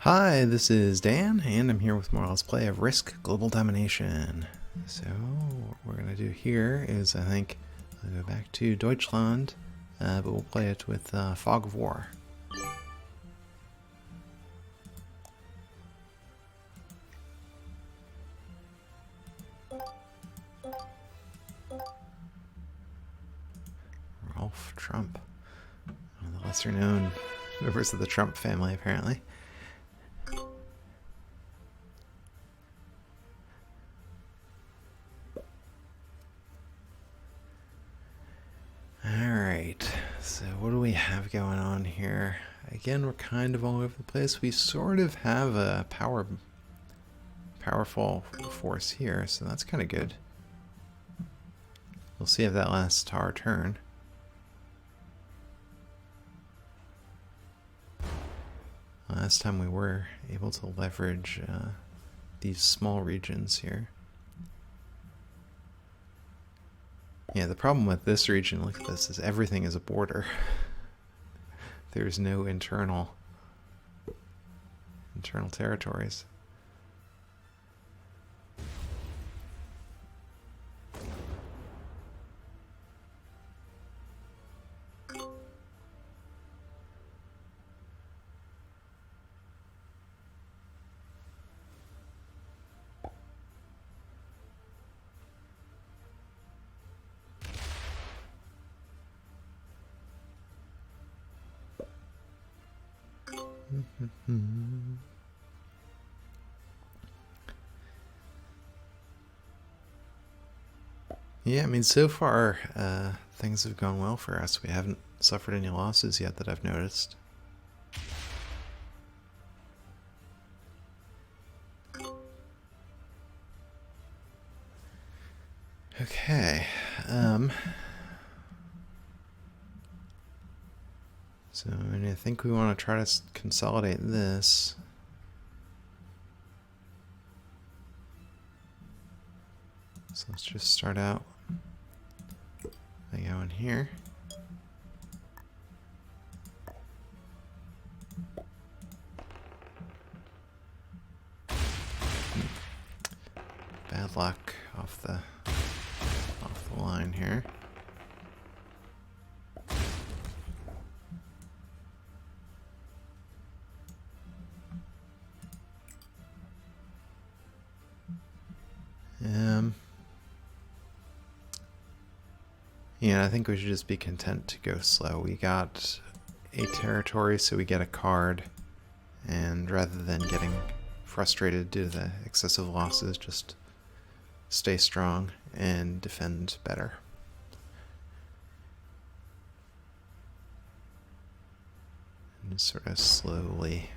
Hi, this is Dan, and I'm here with more Let's Play of Risk Global Domination. So, what we're going to do here is, I think, I'll go back to Deutschland, but we'll play it with Fog of War. Rolf Trump, one of the lesser known members of the Trump family, apparently. Alright, so what do we have going on here? Again, we're kind of all over the place. We sort of have a powerful force here, so that's kind of good. We'll see if that lasts our turn. Last time we were able to leverage these small regions here. Yeah, the problem with this region, look at this, is everything is a border. There's no internal territories. Yeah, I mean, so far things have gone well for us. We haven't suffered any losses yet that I've noticed. Okay. So I think we want to try to consolidate this. So let's just start out by going here. Bad luck off the line here. Yeah, I think we should just be content to go slow. We got a territory, so we get a card, and rather than getting frustrated due to the excessive losses, just stay strong and defend better. And just sort of slowly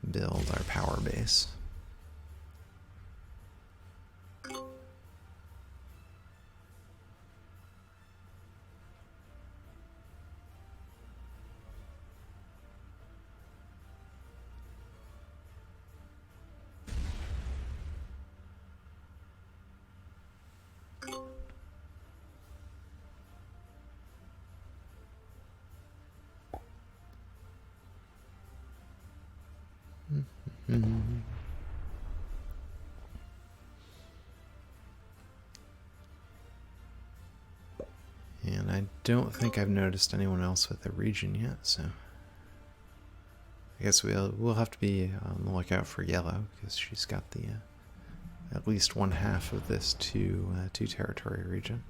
build our power base. And I don't think I've noticed anyone else with the region yet, so I guess we'll have to be on the lookout for Yellow, because she's got the at least one half of this two territory region,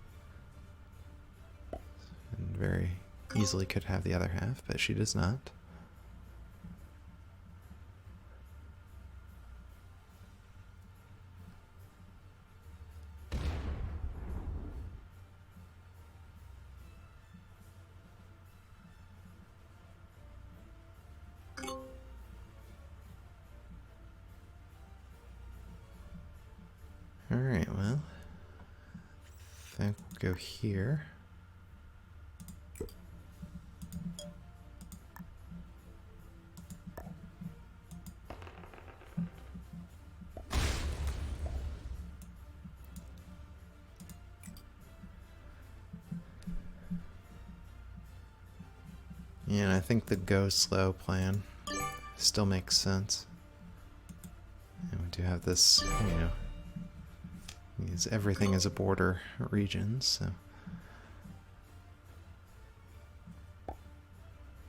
and very easily could have the other half, but she does not. Alright, well, I think we'll go here. Yeah, and I think the go slow plan still makes sense. And we do have this, you know, everything is a border region, so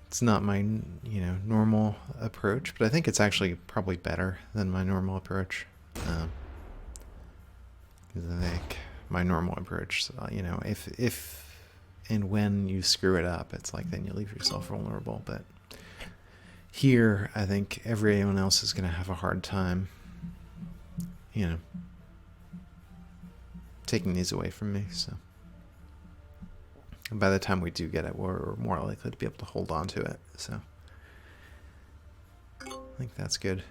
it's not my, you know, normal approach, but I think it's actually probably better than my normal approach. Because I think my normal approach, you know, if and when you screw it up, it's like then you leave yourself vulnerable. But here, I think everyone else is going to have a hard time, you know, taking these away from me. So by the time we do get it, we're more likely to be able to hold on to it. So I think that's good.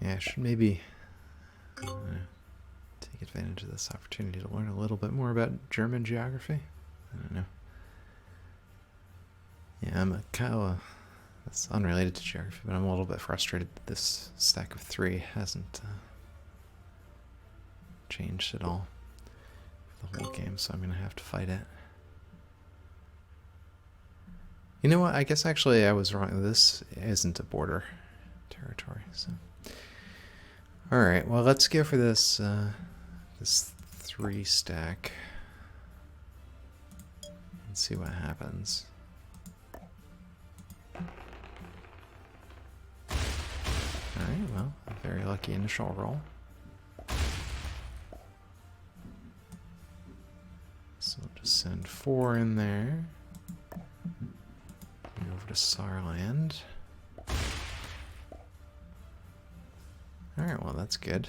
Yeah, I should maybe take advantage of this opportunity to learn a little bit more about German geography. I don't know. Yeah, I'm a kind of that's unrelated to geography, but I'm a little bit frustrated that this stack of 3 hasn't changed at all for the whole game, so I'm going to have to fight it. You know what? I guess actually I was wrong. This isn't a border territory, so... Alright, well, let's go for this this 3 stack and see what happens. Alright, well, a very lucky initial roll. So we'll just send 4 in there. And over to Saarland. Alright, well that's good.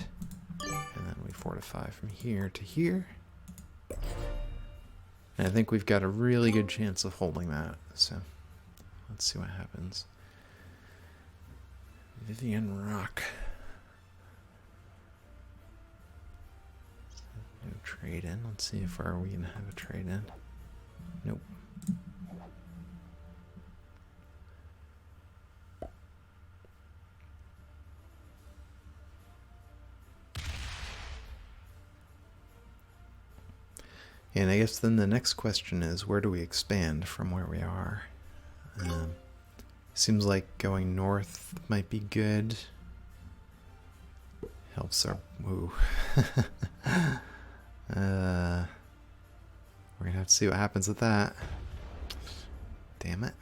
And then we fortify from here to here. And I think we've got a really good chance of holding that, so let's see what happens. Vivian Rock. No trade in. Let's see if are we gonna have a trade in. Nope. And I guess then the next question is, where do we expand from where we are? Seems like going north might be good. Helps our... Ooh. We're gonna have to see what happens with that. Damn it.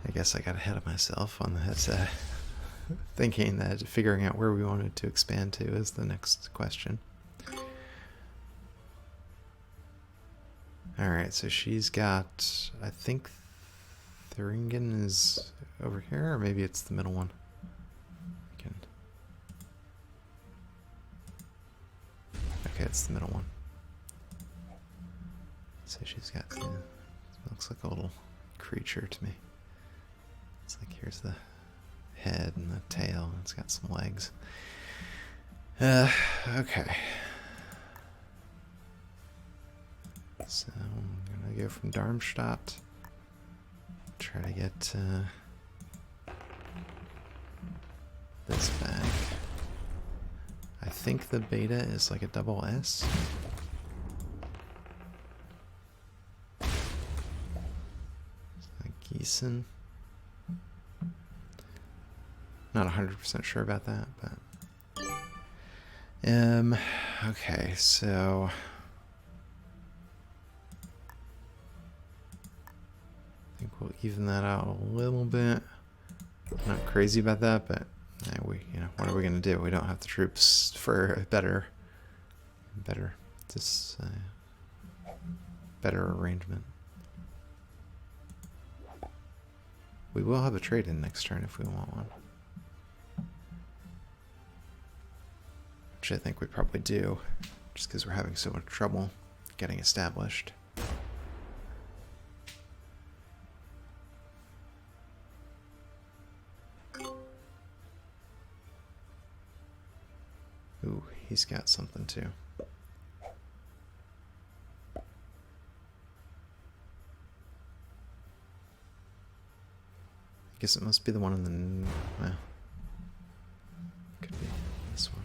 I guess I got ahead of myself on that, thinking that figuring out where we wanted to expand to is the next question. Alright, so she's got, I think Thuringen is over here, or maybe it's the middle one. Okay, it's the middle one. So she's got, looks like a little creature to me. It's like, here's the head and the tail, and it's got some legs. Okay. So I'm gonna go from Darmstadt. Try to get this back. I think the beta is like a double S. Gießen. Not 100% sure about that, but okay, so I think we'll even that out a little bit. Not crazy about that, but what are we gonna do? We don't have the troops for a better This better arrangement. We will have a trade-in next turn if we want one. Which I think we probably do, just because we're having so much trouble getting established. Ooh, he's got something too. I guess it must be the one in the... well, could be this one.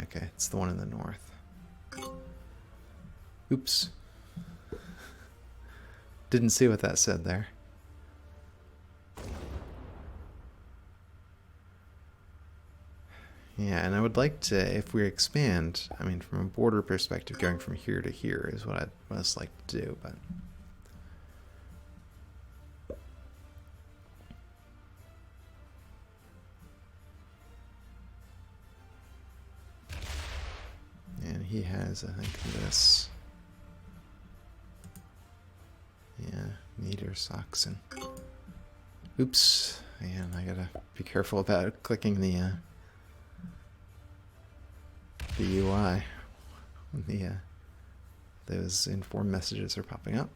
Okay, it's the one in the north. Oops. Didn't see what that said there. Yeah, and I would like to, if we expand, I mean, from a border perspective, going from here to here is what I'd most like to do, but... and he has, I think, this. Yeah, Niedersachsen. Oops. Man, I gotta be careful about clicking the UI when those inform messages are popping up.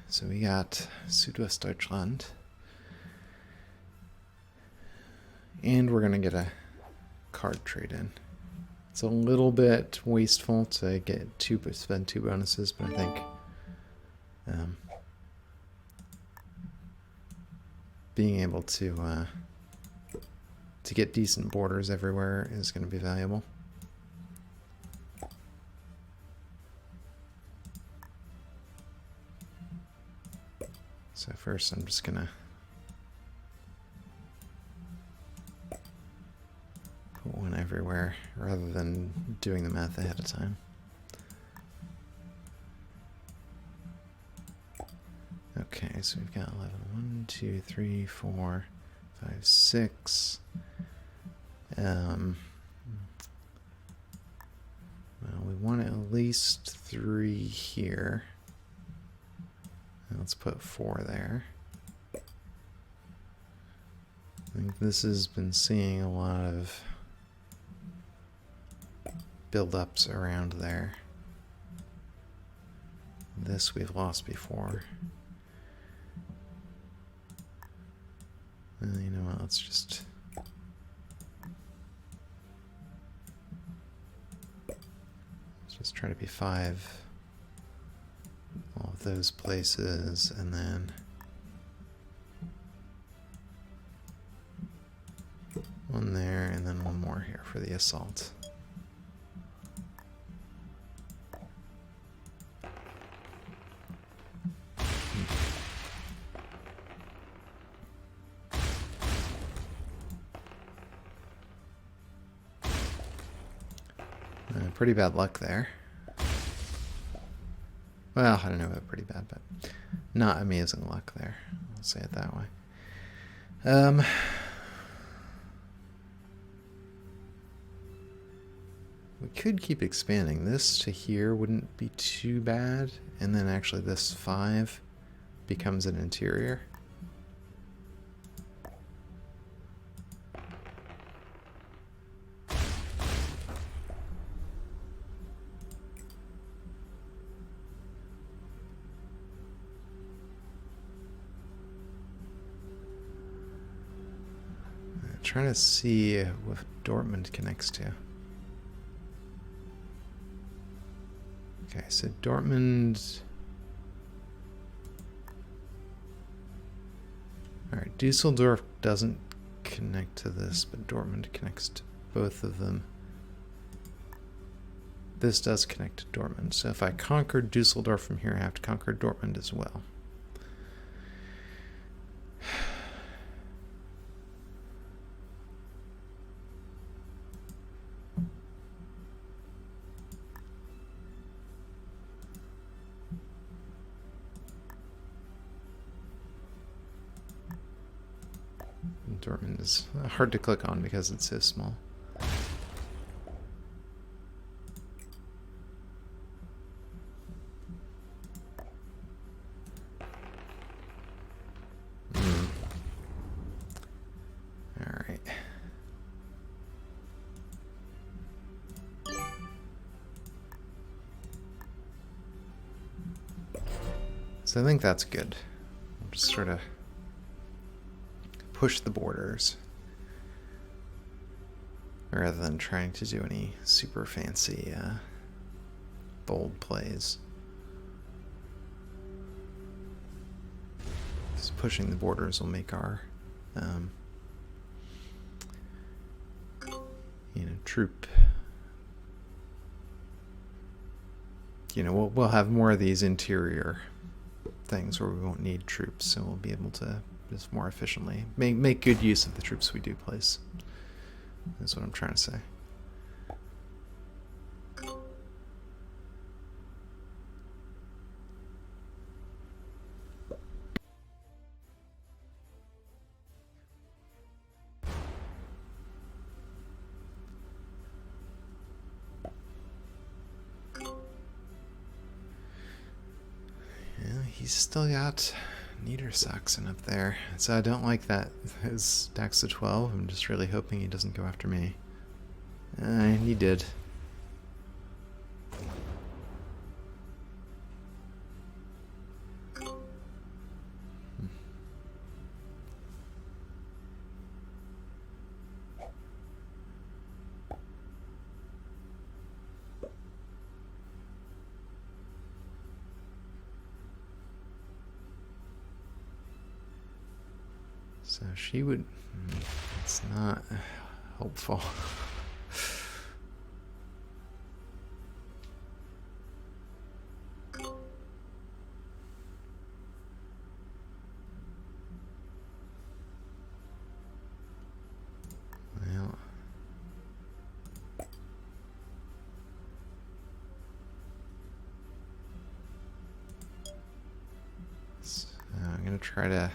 So we got Südwestdeutschland. And we're gonna get a card trade in. It's a little bit wasteful to spend 2 bonuses, but I think being able to get decent borders everywhere is going to be valuable. So first I'm just gonna put one everywhere rather than doing the math ahead of time. Okay, so we've got 11. 1, 2, 3, 4, 5, 6. Well, we want at least 3 here. Let's put 4 there. I think this has been seeing a lot of build-ups around there. This we've lost before. Well, you know what, let's just... try to be 5 all of those places, and then one there, and then one more here for the assault. Pretty bad luck there. Well, I don't know about pretty bad, but not amazing luck there. I'll say it that way. We could keep expanding. This to here wouldn't be too bad, and then actually this 5 becomes an interior. Trying to see what Dortmund connects to. Okay, so Dortmund... Alright, Dusseldorf doesn't connect to this, but Dortmund connects to both of them. This does connect to Dortmund, so if I conquer Dusseldorf from here, I have to conquer Dortmund as well. Dortmund is hard to click on because it's so small. Alright. So I think that's good. I'll just sort of push the borders rather than trying to do any super fancy bold plays. Just pushing the borders will make our troop, we'll have more of these interior things where we won't need troops, so we'll be able to just more efficiently make good use of the troops we do place. That's what I'm trying to say. He's still got Niedersachsen up there, so I don't like that his stacks to 12. I'm just really hoping he doesn't go after me. He did. So she would... It's not helpful. Well... So I'm gonna try to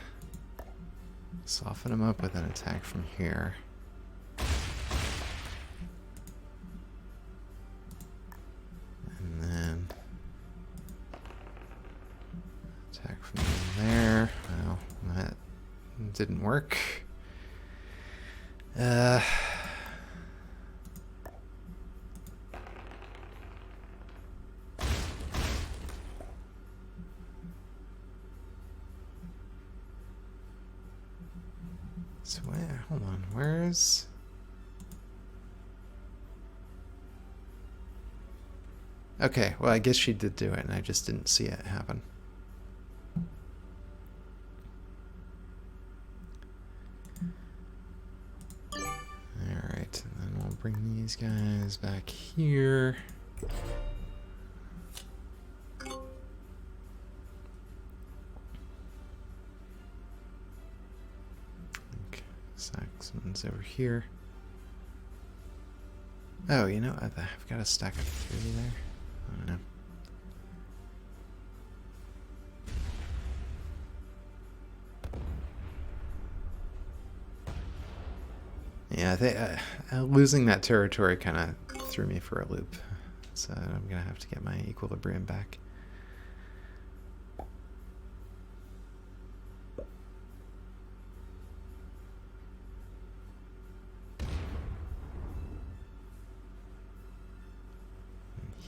soften him up with an attack from here. And then attack from there. Well, that didn't work. So where, hold on, where's... Okay, well I guess she did do it and I just didn't see it happen. Alright, and then we'll bring these guys back here. Saxon's over here. Oh, you know, I've got a stack of 3 there. I don't know. Yeah, I think losing that territory kind of threw me for a loop. So I'm going to have to get my equilibrium back.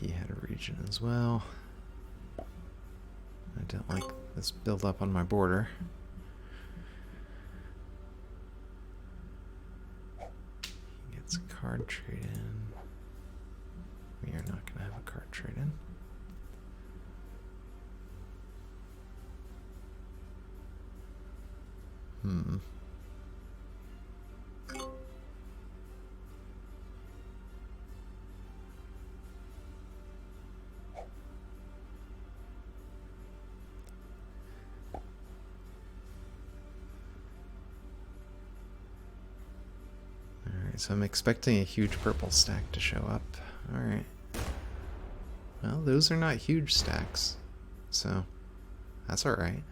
He had a region as well. I don't like this build up on my border. He gets a card trade in. We are not going to have a card trade in. So I'm expecting a huge purple stack to show up. Alright. Well, those are not huge stacks. So, that's alright.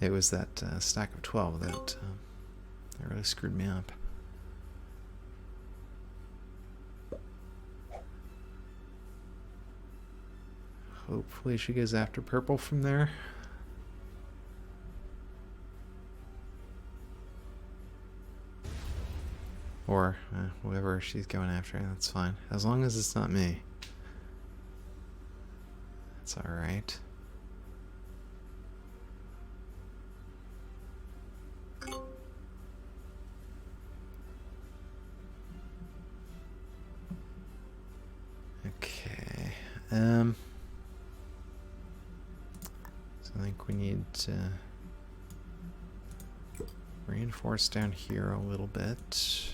It was that stack of 12 that That really screwed me up. Hopefully she goes after purple from there. Or whoever she's going after, that's fine. As long as it's not me. That's alright. Okay. So I think we need to reinforce down here a little bit.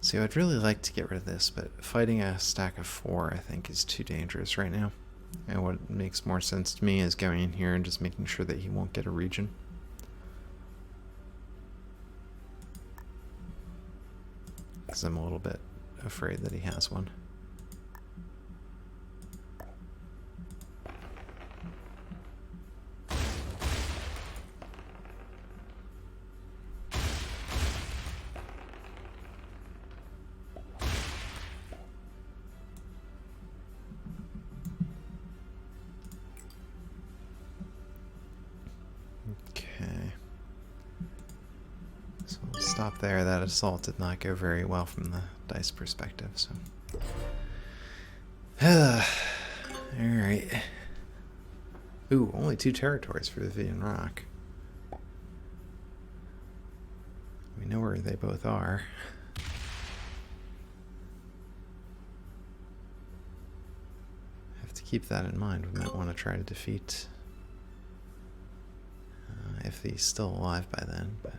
See, I'd really like to get rid of this, but fighting a stack of 4 I think is too dangerous right now. And what makes more sense to me is going in here and just making sure that he won't get a region. Because I'm a little bit afraid that he has one. Stop there. That assault did not go very well from the dice perspective, so. Alright. Ooh, only 2 territories for the Vivian Rock. We know where they both are. Have to keep that in mind. We might want to try to defeat if he's still alive by then, but.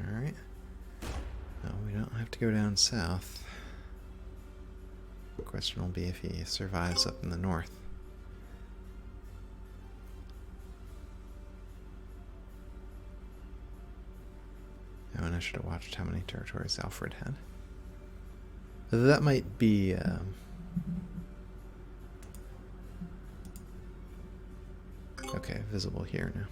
Alright. No, we don't have to go down south. The question will be if he survives up in the north. Oh, and I should have watched how many territories Alfred had. That might be... okay, visible here now.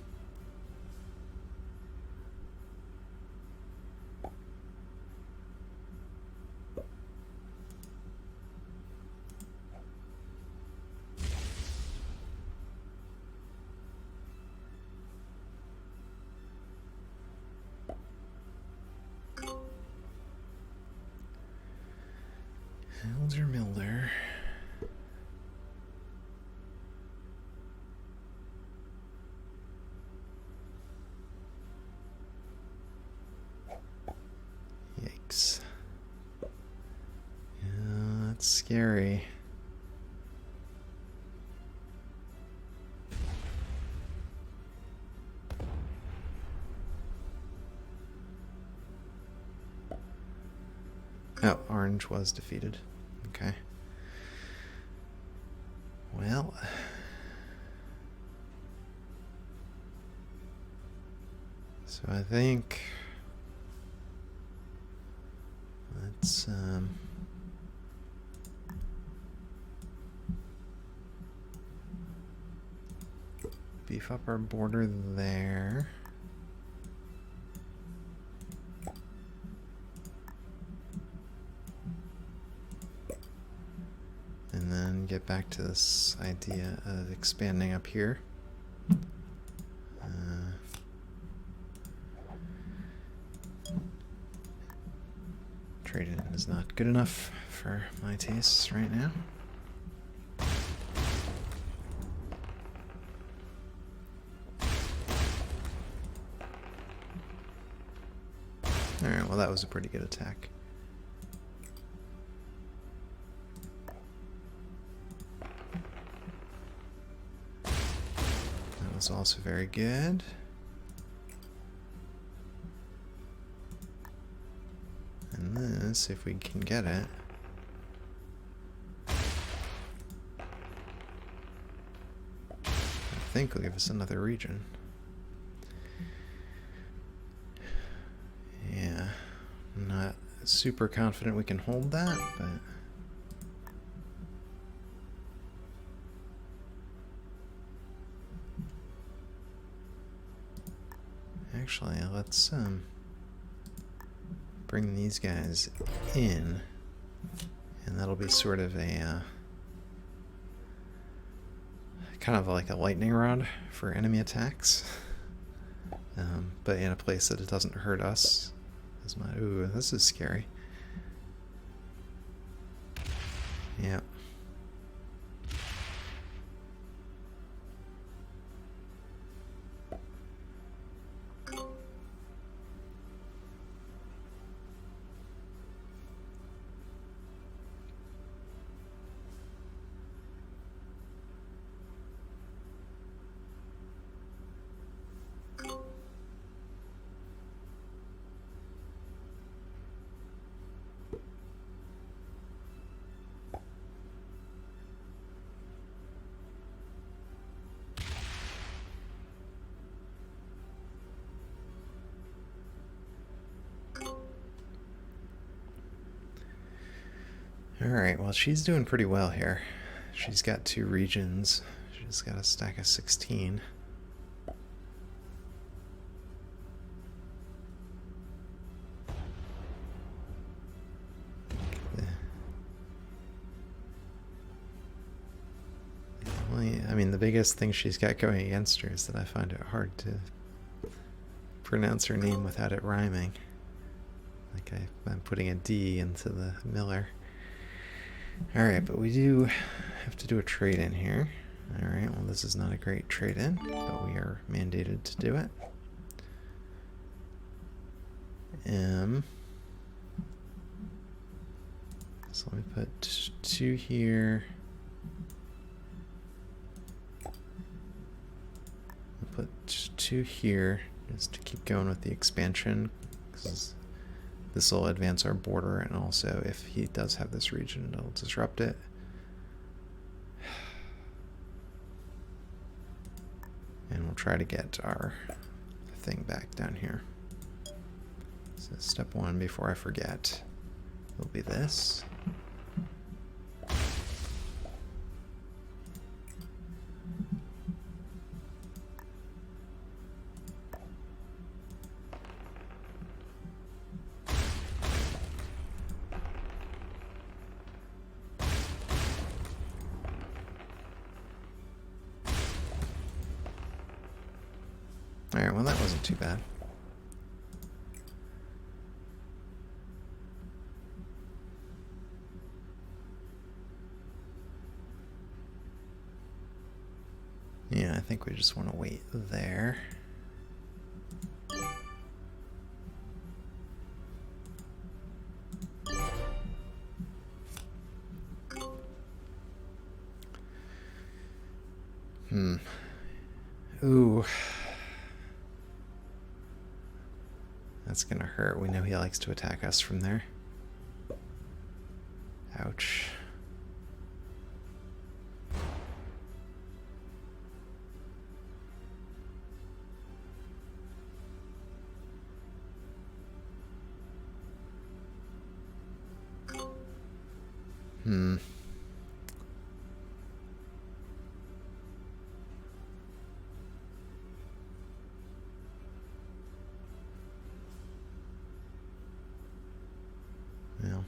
Elder Milder. Yikes. Yeah, that's scary. Oh, orange was defeated. Okay. Well. So I think let's beef up our border there. And then get back to this idea of expanding up here. Trading is not good enough for my tastes right now. Alright, well that was a pretty good attack. That was also very good. And this, if we can get it. I think will give us another region. Yeah, I'm not super confident we can hold that, but actually, let's bring these guys in, and that'll be sort of a kind of like a lightning rod for enemy attacks, but in a place that it doesn't hurt us. Ooh, this is scary. Yeah. Alright, well, she's doing pretty well here. She's got 2 regions. She's got a stack of 16. Well, I mean, the biggest thing she's got going against her is that I find it hard to pronounce her name without it rhyming. Like I'm putting a D into the Miller. Alright, but we do have to do a trade-in here. Alright, well, this is not a great trade-in, but we are mandated to do it. So let me put 2 here. I'll put 2 here just to keep going with the expansion, because this will advance our border, and also if he does have this region, it'll disrupt it. And we'll try to get our thing back down here. So step 1, before I forget, will be this. Alright, well, that wasn't too bad. Yeah, I think we just want to wait there. Ooh. That's gonna hurt. We know he likes to attack us from there. Ouch. Yeah.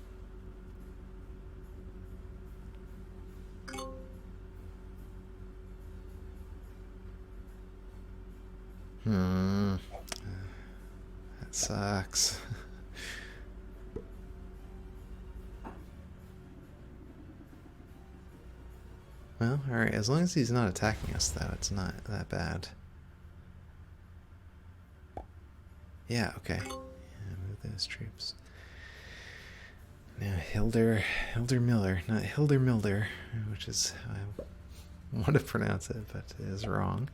That sucks. Well, alright, as long as he's not attacking us, though, it's not that bad. Yeah, okay. Yeah, move those troops. Now, Hilder Miller, not Hilder Milder, which is how I want to pronounce it, but it is wrong.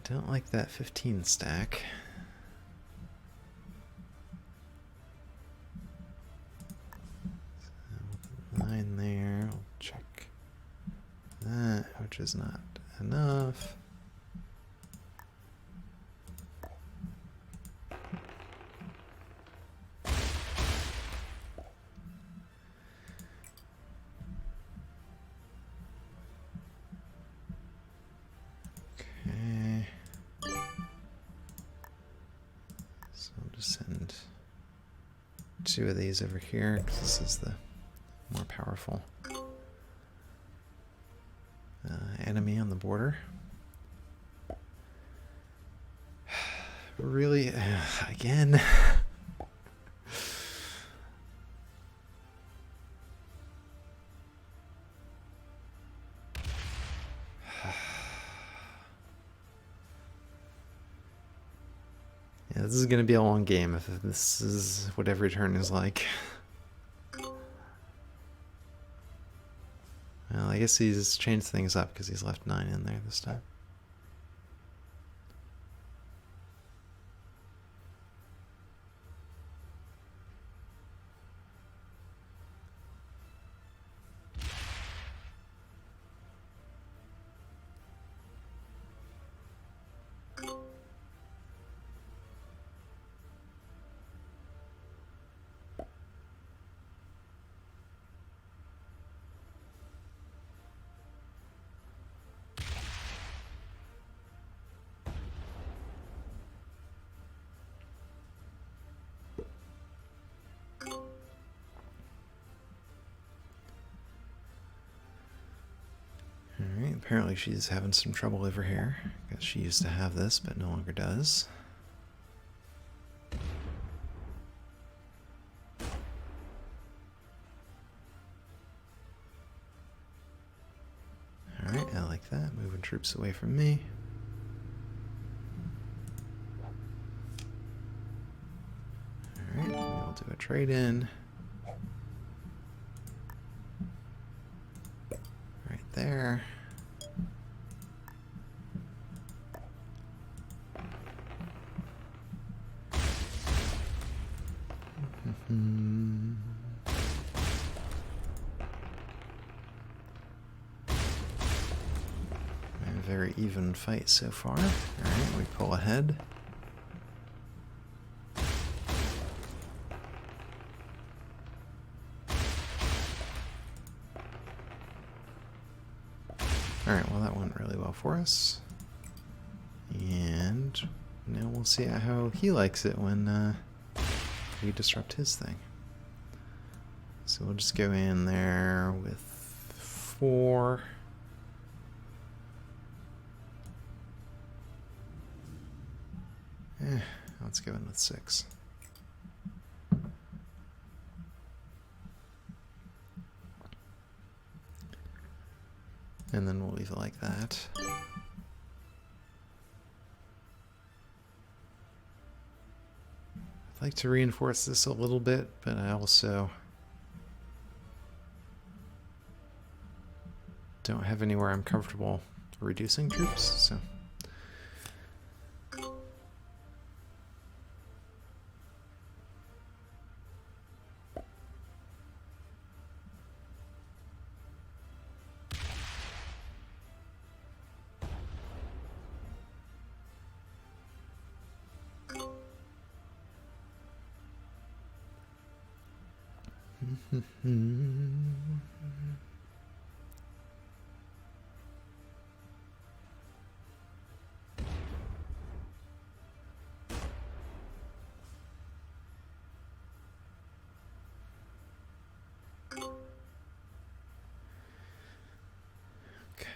don't like that 15 stack. So 9 there. We'll check that, which is not enough. Okay. So I'll just send 2 of these over here because this is the more powerful enemy on the border. Really, again. Yeah, this is going to be a long game if this is what every turn is like. Well, I guess he's changed things up because he's left 9 in there this time. Alright, apparently she's having some trouble over here, because she used to have this, but no longer does. Alright, I like that, moving troops away from me. Alright, we'll do a trade-in. Right there. A very even fight so far. Alright, we pull ahead. Alright, well that went really well for us. And now we'll see how he likes it when we disrupt his thing. So we'll just go in there with 4. Let's go in with 6. And then we'll leave it like that. I'd like to reinforce this a little bit, but I also don't have anywhere I'm comfortable reducing troops, so.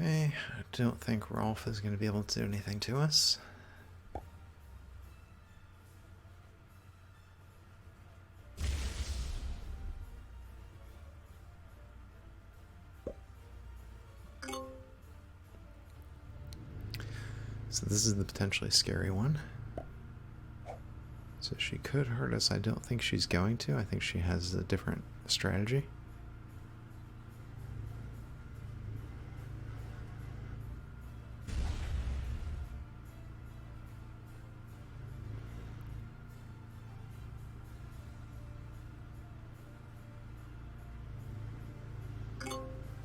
Okay, I don't think Rolf is going to be able to do anything to us. So this is the potentially scary one. So she could hurt us. I don't think she's going to. I think she has a different strategy.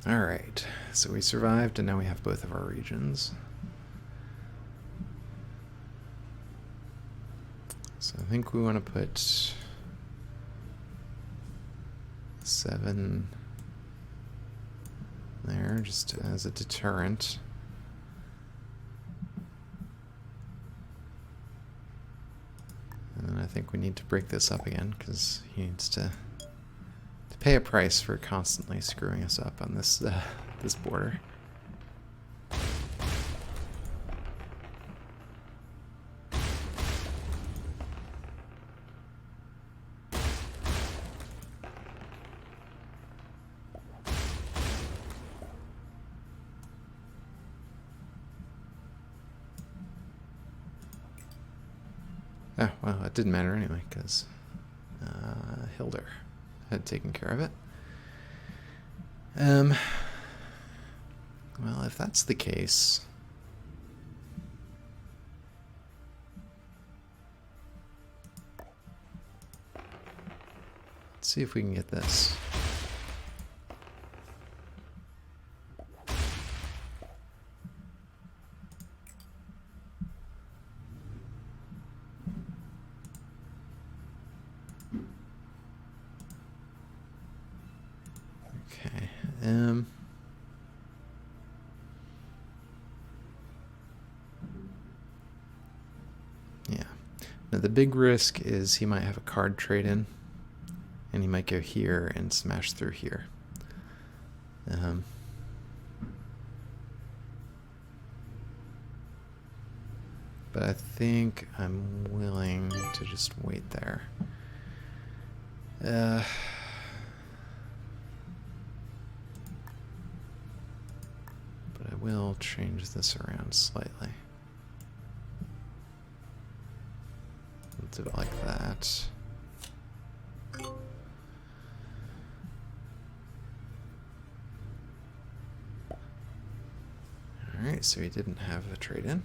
Alright, so we survived and now we have both of our regions. So I think we want to put 7 there just as a deterrent. And then I think we need to break this up again because he needs to pay a price for constantly screwing us up on this this border. Oh, well, it didn't matter anyway, because Hilder had taken care of it. Well, if that's the case... Let's see if we can get this. Okay. Yeah. Now the big risk is he might have a card trade in, and he might go here and smash through here. But I think I'm willing to just wait there. But I will change this around slightly. We'll do it like that. Alright, so he didn't have a trade-in.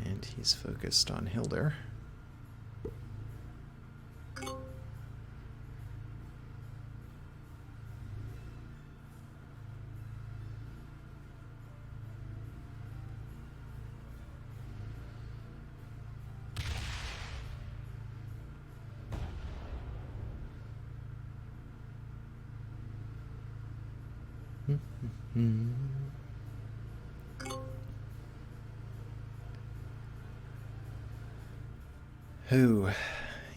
And he's focused on Hilder. Ooh,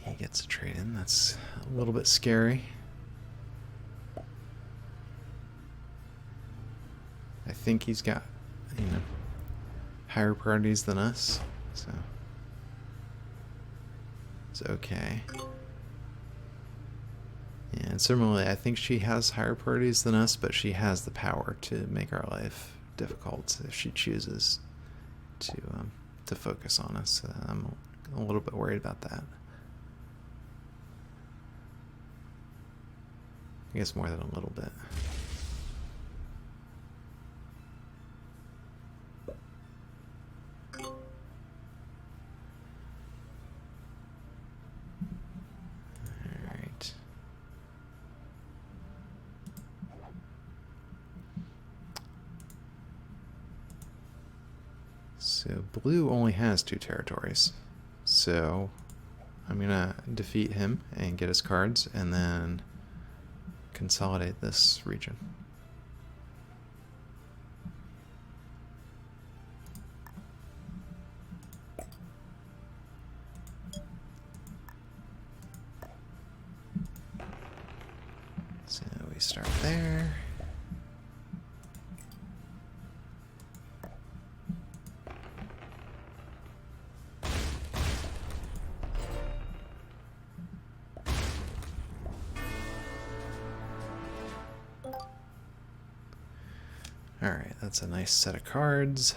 he gets a trade in. That's a little bit scary. I think he's got, higher priorities than us, so it's okay. Yeah, and similarly, I think she has higher priorities than us, but she has the power to make our life difficult if she chooses to focus on us. I'm a little bit worried about that. I guess more than a little bit. Alright. So blue only has 2 territories. So I'm gonna defeat him and get his cards and then consolidate this region. So we start there. Alright, that's a nice set of cards.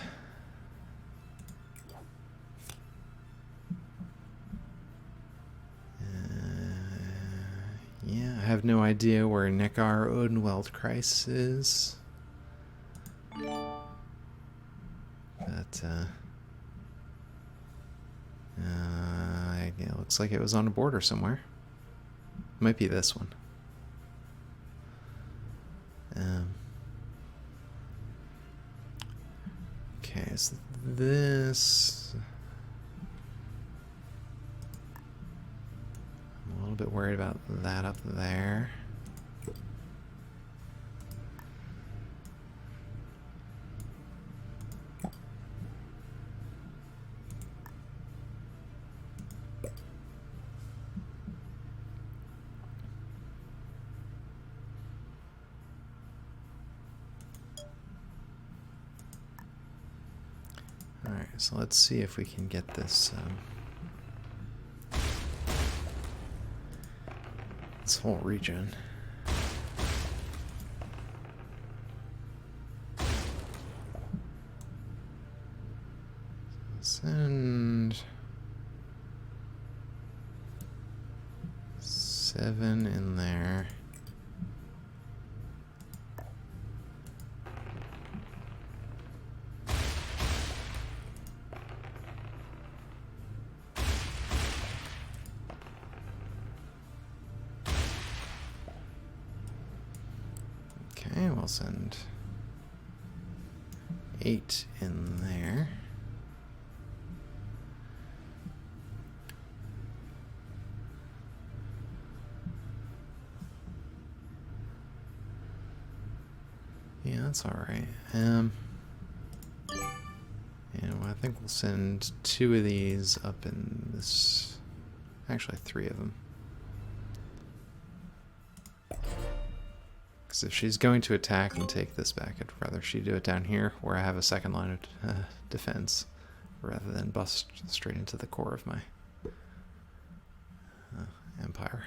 Yeah, I have no idea where Neckar Odenwaldkreis is. But, it looks like it was on a border somewhere. Might be this one. Okay, so this... I'm a little bit worried about that up there. Alright, so let's see if we can get this this whole region. Send 7 in there. Okay, we'll send 8 in there. Yeah, that's alright. I think we'll send 2 of these up in this... Actually, 3 of them. Because if she's going to attack and take this back, I'd rather she do it down here, where I have a second line of defense, rather than bust straight into the core of my empire.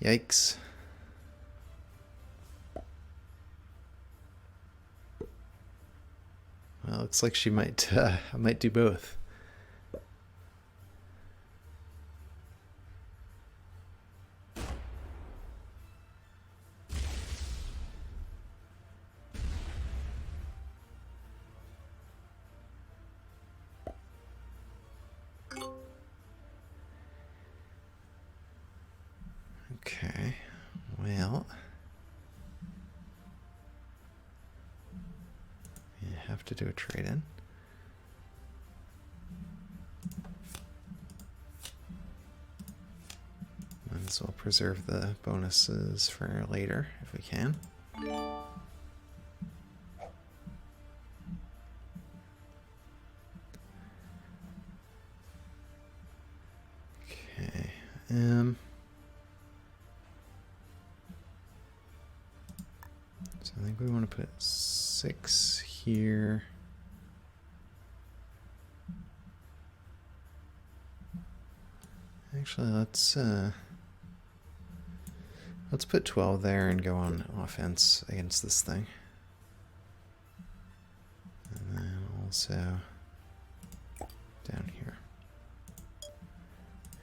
Yikes. Well, looks like she might do both. Okay, well, you have to do a trade-in. Might as well preserve the bonuses for later if we can. Okay, so I think we want to put 6 here. Actually, let's put 12 there and go on offense against this thing. And then also down here.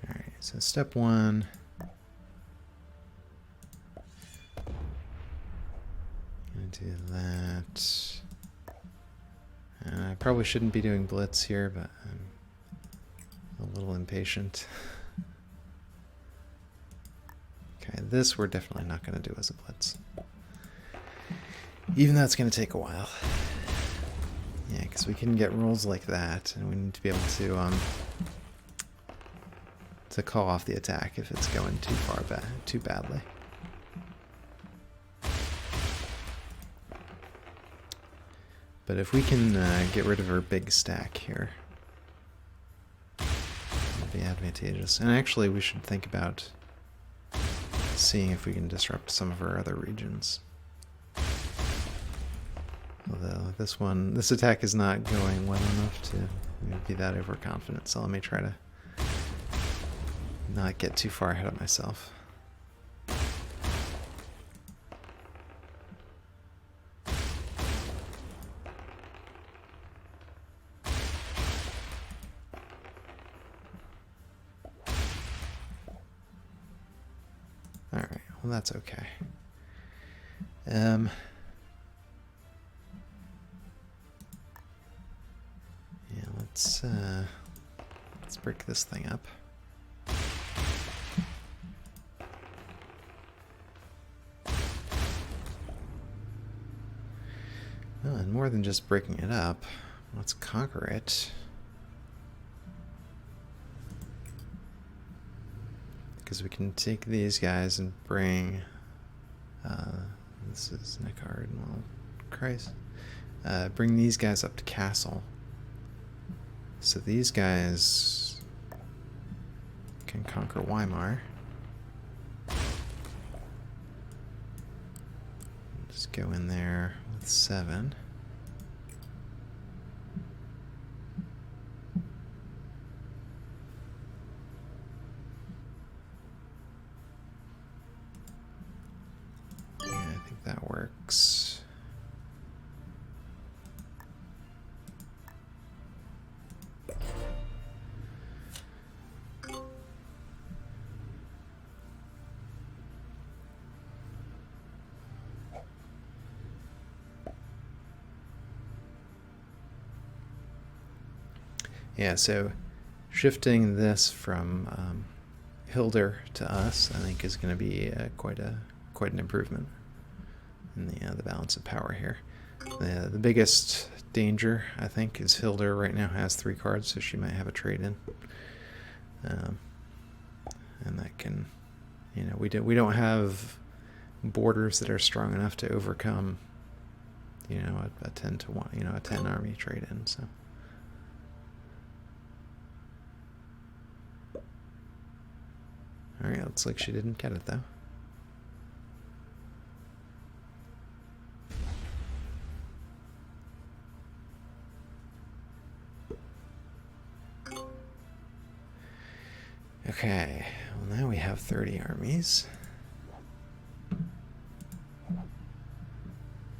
Alright, so step 1. Do that. I probably shouldn't be doing blitz here, but I'm a little impatient. Okay, this we're definitely not going to do as a blitz. Even though it's going to take a while. Yeah, because we can get rolls like that, and we need to be able to call off the attack if it's going too far back, too badly. But if we can get rid of her big stack here, it'll be advantageous. And actually, we should think about seeing if we can disrupt some of her other regions. Although this attack is not going well enough to be that overconfident, so let me try to not get too far ahead of myself. well, that's okay. Yeah, let's break this thing up. Oh, and more than just breaking it up, let's conquer it. Because we can take these guys and bring... this is Nicard, well, Christ. Bring these guys up to Castle. So these guys can conquer Weimar. Just go in there with 7. Yeah, I think that works. Yeah, so shifting this from Hilder to us, I think, is going to be quite an improvement in the balance of power here. The biggest danger, I think, is Hilder right now has 3 cards, so she might have a trade-in, and that can, you know, we don't have borders that are strong enough to overcome, you know, a 10-to-1, you know, a 10 army trade-in. So. Alright, looks like she didn't get it, though. Okay, well now we have 30 armies.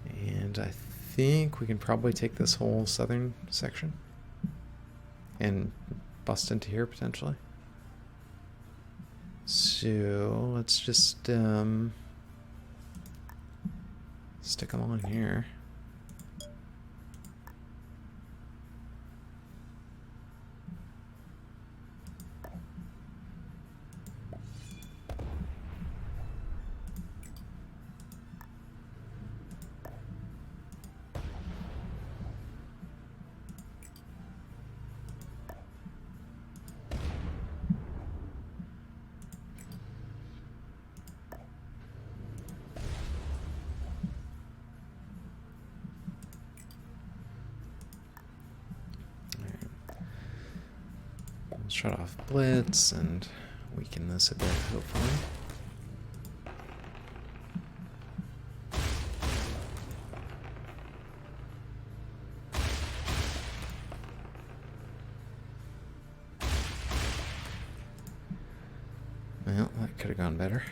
And I think we can probably take this whole southern section and bust into here, potentially. So let's just stick them on here. Shut off Blitz and weaken this a bit, hopefully. Well, that could have gone better.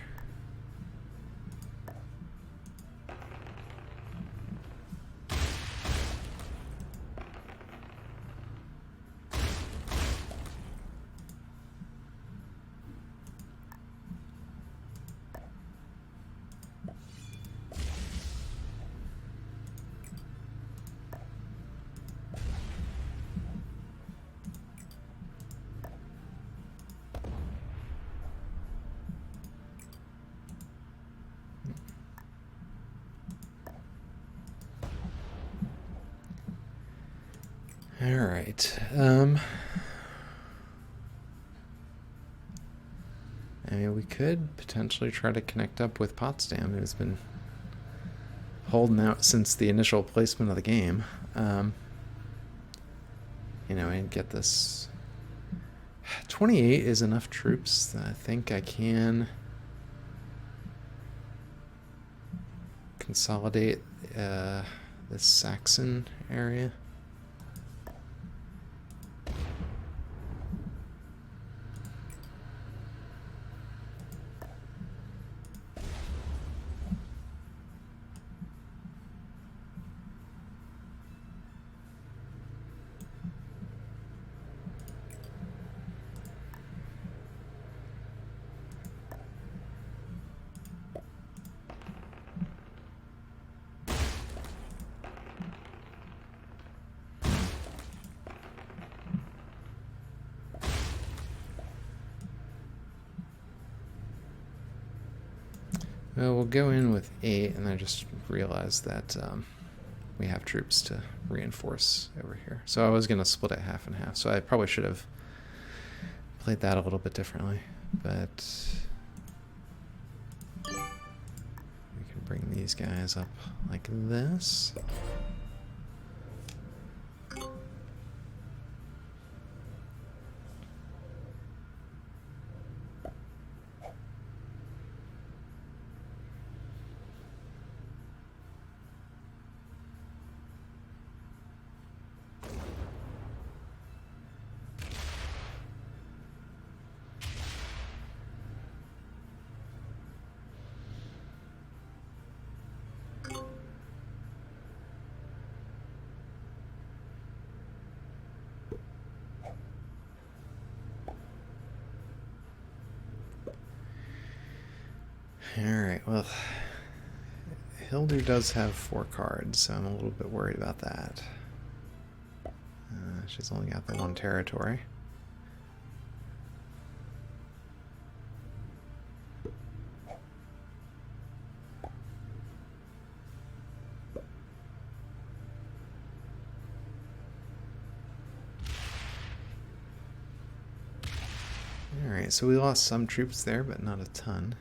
All right. I mean, we could potentially try to connect up with Potsdam, who's been holding out since the initial placement of the game. You know, and get this. 28 is enough troops that I think I can consolidate this Saxon area. Well, we'll go in with 8, and I just realized that we have troops to reinforce over here. So I was going to split it half and half, so I probably should have played that a little bit differently. But we can bring these guys up like this. Alright, well, Hildur does have 4 cards, so I'm a little bit worried about that. She's only got the 1 territory. Alright, so we lost some troops there, but not a ton.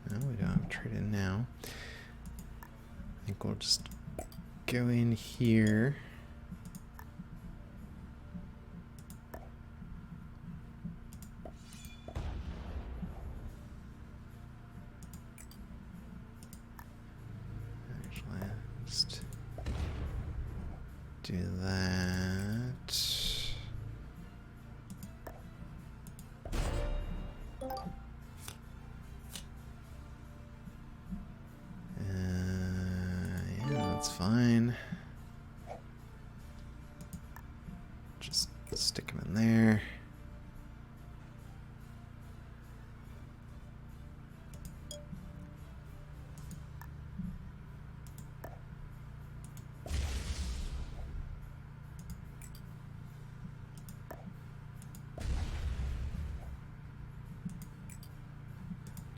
No, we don't have to trade in now. I think we'll just go in here. Actually, just do that. That's fine. Just stick them in there.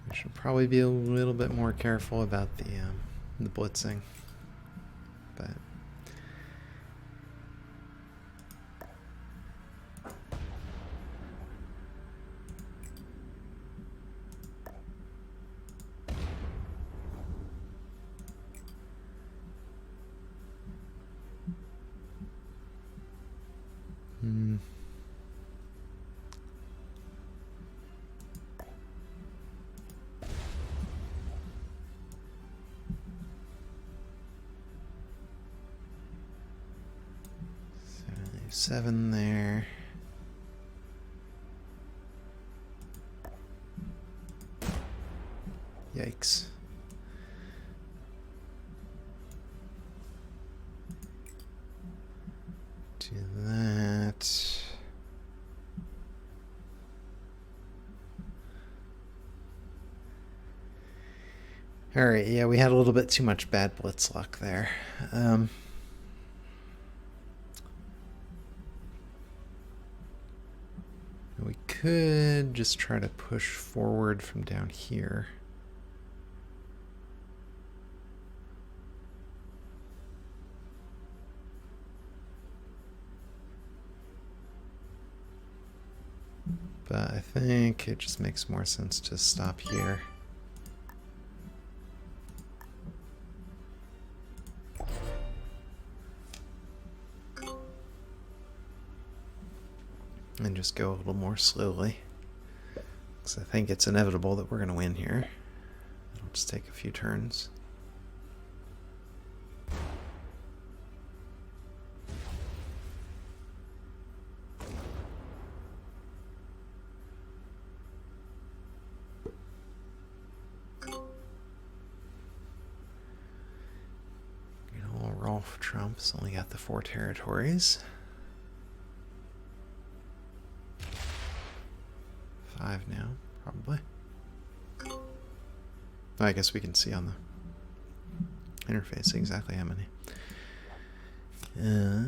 I should probably be a little bit more careful about the blitzing. But seven there. Yikes. Do that. Alright, yeah, we had a little bit too much bad blitz luck there. We could just try to push forward from down here. But I think it just makes more sense to stop here. And just go a little more slowly. Because I think it's inevitable that we're going to win here. It'll just take a few turns. Rolf Trump's only got the 4 territories. 5 now, probably. I guess we can see on the interface exactly how many. Yeah,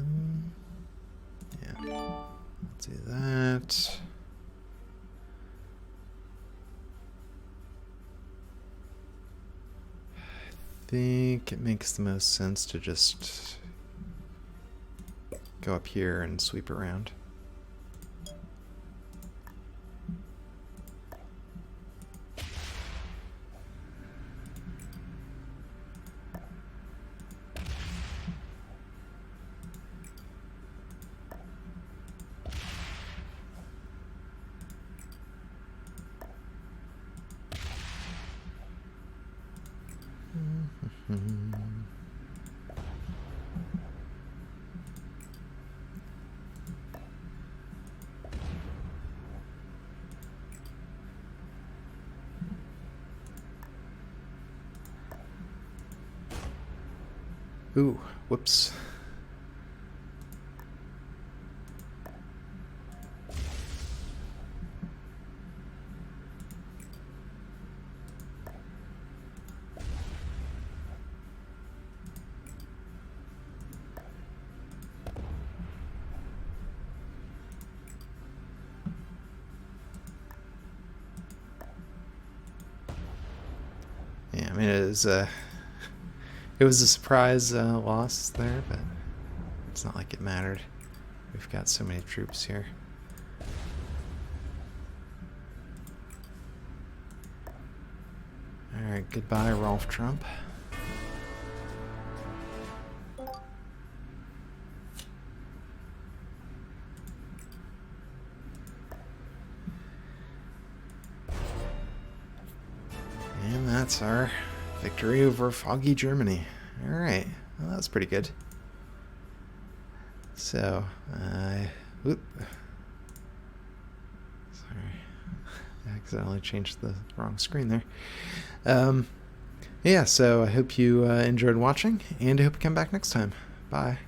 let's do that. I think it makes the most sense to just go up here and sweep around. Ooh, whoops. Yeah, I mean, it was a surprise loss there, but it's not like it mattered. We've got so many troops here. Alright, goodbye, Rolf Trump. And that's our victory over foggy Germany. Alright, well, that's pretty good. So, whoop. Sorry, I accidentally changed the wrong screen there. Yeah, so I hope you enjoyed watching, and I hope you come back next time. Bye.